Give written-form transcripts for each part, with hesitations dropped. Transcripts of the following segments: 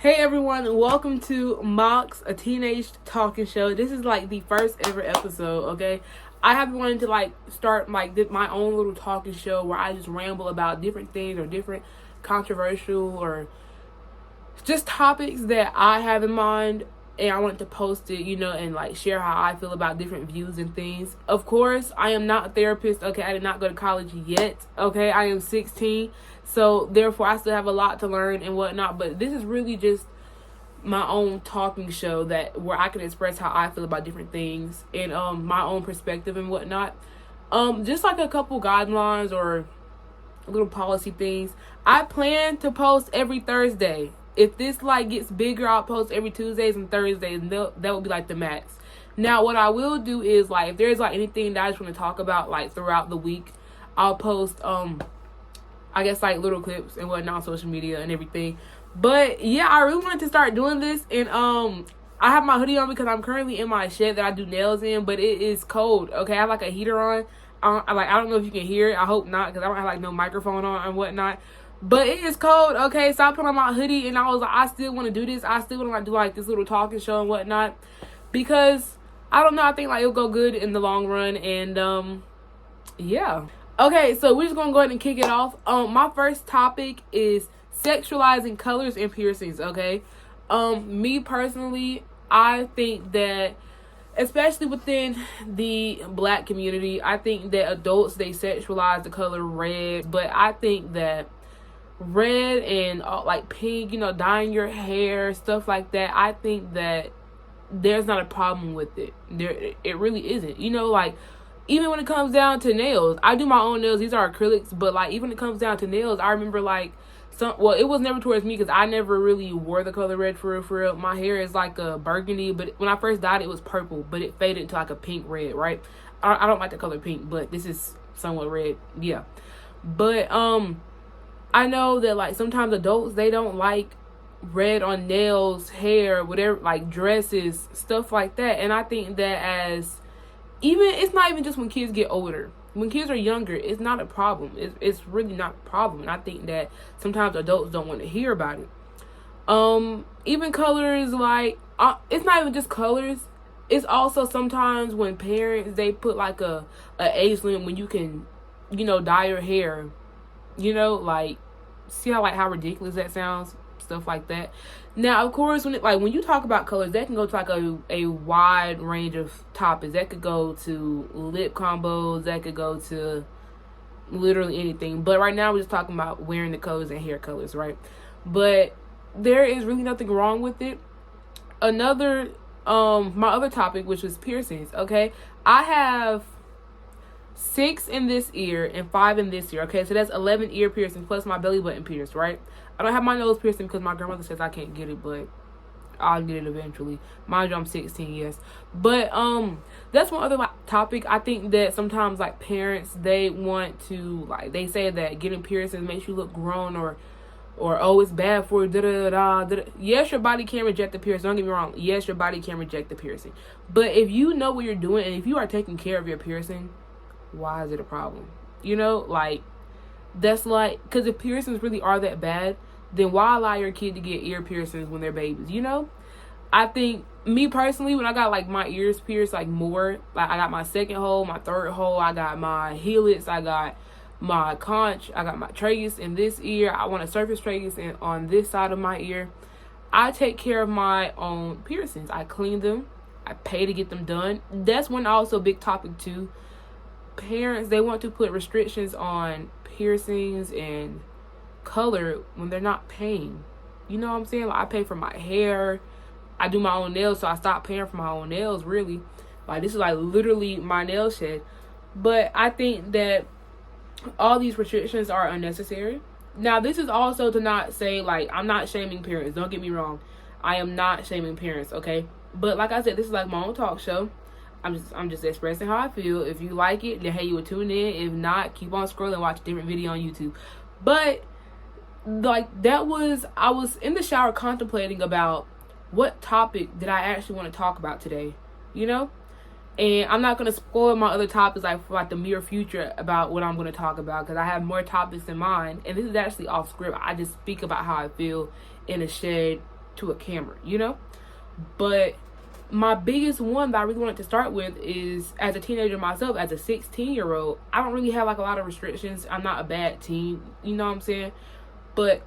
Hey everyone, welcome to Mox, a teenage talking show. This is like the first ever episode, okay? I have been wanting to start my own little talking show where I just ramble about different things or different controversial or just topics that I have in mind, and I want to post it, and share how I feel about different views and things. Of course, I am not a therapist, okay? I did not go to college yet, okay? I am 16, so therefore I still have a lot to learn and whatnot, but this is really just my own talking show where I can express how I feel about different things and my own perspective and whatnot. Just like a couple guidelines or little policy things. I plan to post every Thursday. If this gets bigger, I'll post every Tuesdays and Thursdays, and that will be the max. Now, what I will do is if there's anything that I just want to talk about throughout the week, I'll post I guess little clips and whatnot on social media and everything. But yeah, I really wanted to start doing this, and I have my hoodie on because I'm currently in my shed that I do nails in, but it is cold. Okay, I have a heater on. I don't know if you can hear it. I hope not, because I don't have no microphone on and whatnot. But it is cold, okay? So I put on my hoodie, and I was I still want to do this. I still want to do this little talking show and whatnot, because I don't know. I think it'll go good in the long run, and yeah. Okay, so we're just gonna go ahead and kick it off. My first topic is sexualizing colors and piercings. Okay, me personally, I think that, especially within the black community, I think that adults, they sexualize the color red, but I think that red and pink, dyeing your hair, stuff like that, I think that there's not a problem with it. It really isn't. Even when it comes down to nails, I do my own nails. These are acrylics, but even when it comes down to nails, I remember it was never towards me because I never really wore the color red for real. My hair is a burgundy, but when I first dyed it was purple, but it faded into a pink red, right? I don't like the color pink, but this is somewhat red, yeah. But I know that sometimes adults, they don't like red on nails, hair, whatever, dresses, stuff like that. And I think that it's not even just when kids get older. When kids are younger, it's not a problem. It's really not a problem. And I think that sometimes adults don't want to hear about it. Even colors, it's not even just colors. It's also sometimes when parents, they put a age limit when you can, dye your hair. See how ridiculous that sounds? Stuff like that. Now, of course, when you talk about colors, that can go to a wide range of topics. That could go to lip combos. That could go to literally anything. But right now, we're just talking about wearing the colors and hair colors, right? But there is really nothing wrong with it. My other topic, which was piercings. Okay, I have 6 in this ear and 5 in this ear. Okay, so that's 11 ear piercings plus my belly button pierced, right? I don't have my nose piercing because my grandmother says I can't get it, but I'll get it eventually. Mind you, I'm 16, yes. But that's one other topic. I think that sometimes parents, they want to they say that getting piercings makes you look grown or oh, it's bad for you. Da-da-da-da. Yes, your body can reject the piercing. Don't get me wrong. Yes, your body can reject the piercing. But if you know what you're doing and if you are taking care of your piercing, why is it a problem? That's because if piercings really are that bad, then why allow your kid to get ear piercings when they're babies? I think, me personally, when I got my ears pierced more, I got my second hole, my third hole, I got my helix, I got my conch, I got my tragus in this ear, I want a surface tragus on this side of my ear. I take care of my own piercings. I clean them. I pay to get them done. That's one also big topic too. Parents, they want to put restrictions on piercings and color when they're not paying. You know what I'm saying? I pay for my hair. I do my own nails, so I stopped paying for my own nails, really. This is literally my nail shed. But I think that all these restrictions are unnecessary. Now, this is also to not say, I'm not shaming parents. Don't get me wrong. I am not shaming parents, okay? But like I said, this is my own talk show. I'm just expressing how I feel. If you like it, then hey, you will tune in. If not, keep on scrolling, watch a different video on YouTube. But I was in the shower contemplating about what topic did I actually want to talk about today, And I'm not going to spoil my other topics for the near future about what I'm going to talk about, because I have more topics in mind. And this is actually off script. I just speak about how I feel in a shed to a camera, you know? But my biggest one that I really wanted to start with is, as a teenager myself, as a 16-year-old, I don't really have like a lot of restrictions. I'm not a bad teen, you know what I'm saying? But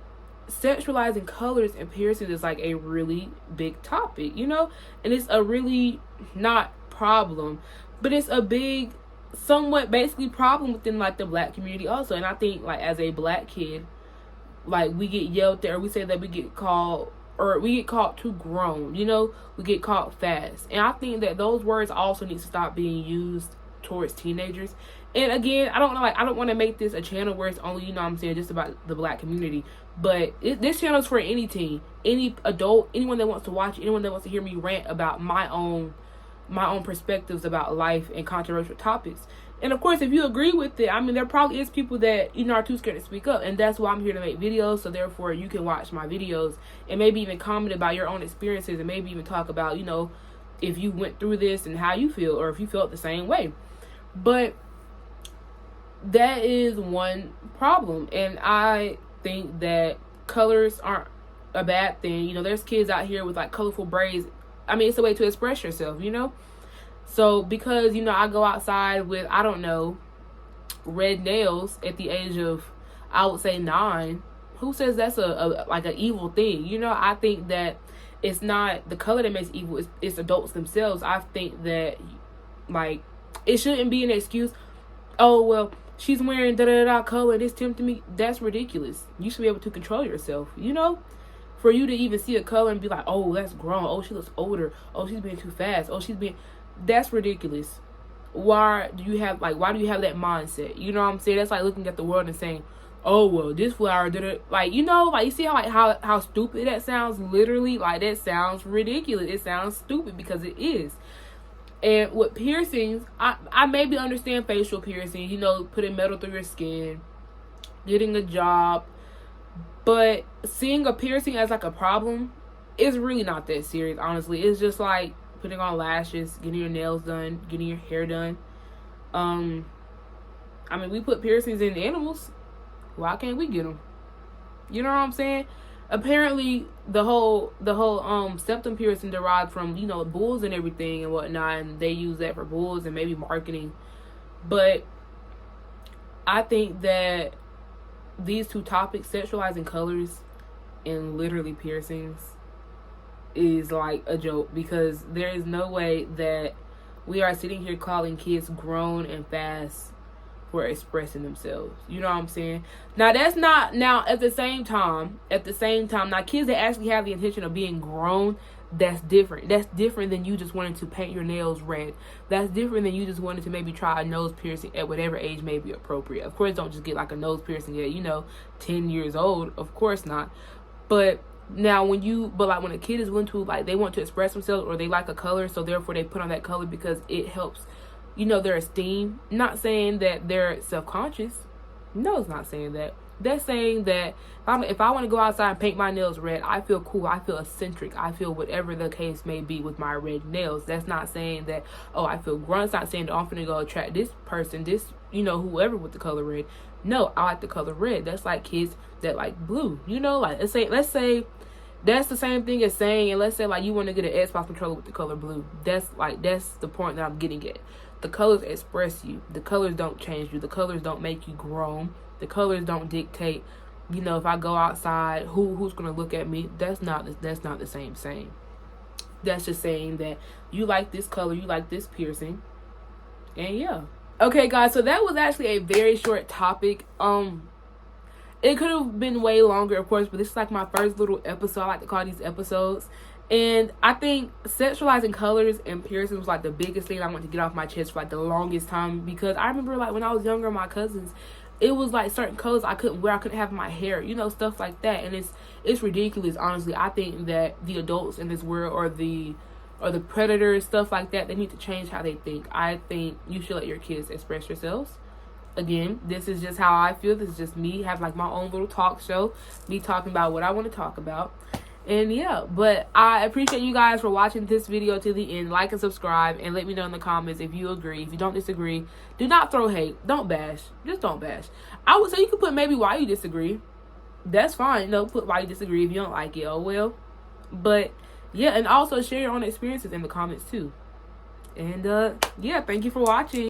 sexualizing colors and piercings is like a really big topic, you know? And it's a really not problem, but it's a big, somewhat basically problem within like the black community also. And I think like as a black kid, like we get yelled at, or we say that we get called too grown, you know? We get called fast. And I think that those words also need to stop being used towards teenagers. And again, I don't want to make this a channel where it's only, you know what I'm saying, just about the black community. But this channel is for any teen, any adult, anyone that wants to watch, anyone that wants to hear me rant about my own perspectives about life and controversial topics. And of course, if you agree with it, I mean, there probably is people that, you know, are too scared to speak up. And that's why I'm here to make videos. So therefore, you can watch my videos and maybe even comment about your own experiences, and maybe even talk about, you know, if you went through this and how you feel, or if you felt the same way. But that is one problem. And I think that colors aren't a bad thing. You know, there's kids out here with like colorful braids. I mean, it's a way to express yourself, you know? So because, you know, I go outside with, I don't know, red nails at the age of, I would say 9, who says that's a like an evil thing? You know, I think that it's not the color that makes evil, it's adults themselves. I think that, like, it shouldn't be an excuse. Oh, well, she's wearing da-da-da color and it's tempting me. That's ridiculous. You should be able to control yourself, you know? For you to even see a color and be like, oh, that's grown. Oh, she looks older. Oh, she's being too fast. Oh, that's ridiculous. Why do you have that mindset? You know what I'm saying? That's like looking at the world and saying, oh, well, this flower did it. Like, you know, like, you see how stupid that sounds? Literally, like, that sounds ridiculous. It sounds stupid because it is. And with piercings, I maybe understand facial piercing, you know, putting metal through your skin, getting a job. But seeing a piercing as like a problem is really not that serious, honestly. It's just like putting on lashes, getting your nails done, getting your hair done. I mean, we put piercings in animals. Why can't we get them? You know what I'm saying? Apparently, the whole septum piercing derived from, you know, bulls and everything and whatnot, and they use that for bulls and maybe marketing. But I think that these two topics, sexualizing colors and literally piercings, is like a joke, because there is no way that we are sitting here calling kids grown and fast for expressing themselves. You know what I'm saying? Now that's not, now at the same time, now kids that actually have the intention of being grown, that's different. That's different than you just wanting to paint your nails red. That's different than you just wanting to maybe try a nose piercing at whatever age may be appropriate. Of course, don't just get like a nose piercing at, you know, 10 years old. Of course not. But now when a kid is willing to, like, they want to express themselves, or they like a color, so therefore they put on that color because it helps, you know, their esteem. Not saying that they're self-conscious. No, it's not saying that. That's saying that if I want to go outside and paint my nails red, I feel cool, I feel eccentric, I feel whatever the case may be with my red nails. That's not saying that, oh, I feel grown. It's not saying that I'm going to go attract this person, this, you know, whoever with the color red. No, I like the color red. That's like kids that like blue, you know, like let's say that's the same thing as saying, and let's say like you want to get an Xbox controller with the color blue. That's the point that I'm getting at. The colors express you. The colors don't change you. The colors don't make you grown. The colors don't dictate, you know, if I go outside, who's gonna look at me. That's not the same saying. That's just saying that you like this color, you like this piercing, and yeah. Okay, guys, so that was actually a very short topic. It could have been way longer, of course, but this is like my first little episode. I like to call these episodes. And I think sexualizing colors and piercings was like the biggest thing I wanted to get off my chest for like the longest time, because I remember like when I was younger, my cousins, it was like certain colors I couldn't wear, I couldn't have in my hair, you know, stuff like that. And it's ridiculous, honestly. I think that the adults in this world, or the predators, stuff like that, they need to change how they think. I think you should let your kids express yourselves. Again, this is just how I feel. This is just me, have like my own little talk show, me talking about what I want to talk about. And yeah, but I appreciate you guys for watching this video to the end. Like and subscribe, and let me know in the comments if you agree. If you don't disagree, do not throw hate. Don't bash. Just don't bash. I would say you could put maybe why you disagree. That's fine. No, put why you disagree if you don't like it. Oh well. But yeah, and also share your own experiences in the comments too. And yeah, thank you for watching.